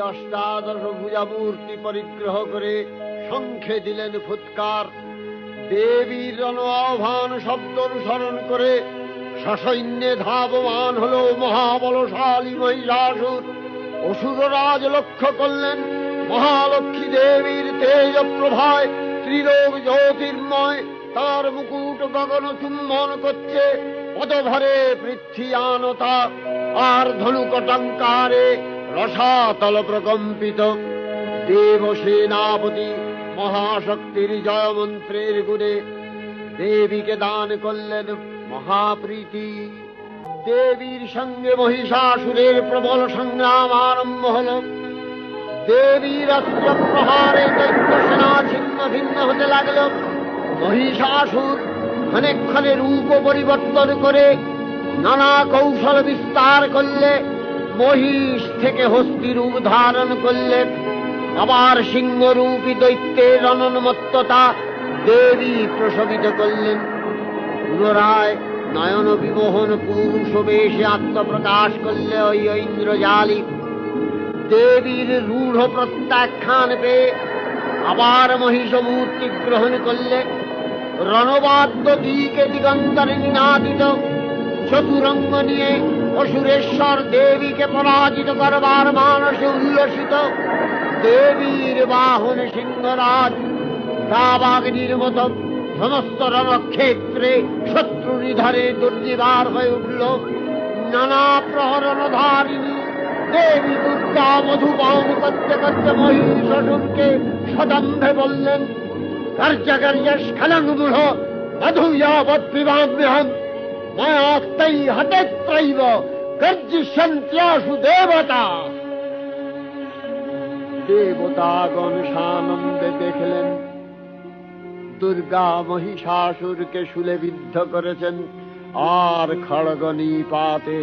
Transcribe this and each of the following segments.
অষ্টাদশ ভুজামূর্তি পরিগ্রহ করে শঙ্খে দিলেন ফুৎকার। দেবীর আহ্বান শব্দ অনুসরণ করে সসৈন্যে ধাবমান হল মহাবলশালী মহিষাসুর। অসুররাজ লক্ষ্য করলেন মহালক্ষ্মী দেবীর তেজ প্রভায় ত্রিলোক জ্যোতির্ময়, তার মুকুট গগন চুম্বন করছে, পদভরে পৃথ্বীয়ানতা আর ধনুকটঙ্কারে রসাতল প্রকম্পিত। দেবসেনাপতি মহাশক্তির জয়মন্ত্রের গুণে দেবীকে দান করলেন মহাপ্রীতি। দেবীর সঙ্গে মহিষাসুরের প্রবল সংগ্রাম আরম্ভ হল। দেবীর অস্ত্র প্রহারে দৈত্য সেনা ছিন্ন ভিন্ন হতে লাগল। মহিষাসুর ক্ষণে রূপ পরিবর্তন করে নানা কৌশল বিস্তার করলে, মহিষ থেকে হস্তি রূপ ধারণ করলে, আবার সিংহরূপী দৈত্যের অনন্মত্ততা দেবী প্রশমিত করলেন। পুনরায় নয়ন বিমোহন পুরুষ বেশে আত্মপ্রকাশ করলে ওই ইন্দ্রজালী। দেবীর রূঢ় প্রত্যাখ্যান পেয়ে আবার মহিষ মূর্তি গ্রহণ করলে। রণবাদ্য দিকে দিগন্তরে নিনাদিত, চতুরঙ্গ নিয়ে অসুরেশ্বর দেবীকে পরাজিত করবার মানসে উল্লসিত। দেবীর বাহন সিংহরাজ দাবাগ্নির মতো সমস্ত রণক্ষেত্রে শত্রু নিধনে দুর্নিবার হয়ে উঠল। নানা প্রহরণধারিণী দেবী দুর্গা মধুপান করতে করতে মহিষাসুরকে সদম্ভে বললেন, কার্যকার্যস্খলনমূঢ় মধুয়াবৎ পিবাম্যহম মায়াক্তৈ হতেত্রৈব গর্জিষ্যন্ত্যাসু দেবতা। দেবতাগণ সানন্দে দেখলেন দুর্গা মহিষাসুরকে শূলে বিদ্ধ করেছেন, আর খড়গ নিপাতে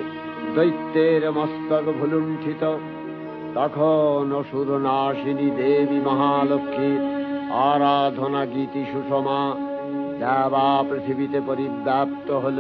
দৈত্যের মস্তক ভুলুণ্ঠিত। তখন অসুর নাশিনী দেবী মহালক্ষ্মীর আরাধনা গীতি সুষমা দেবা পৃথিবীতে পরিব্যাপ্ত হল।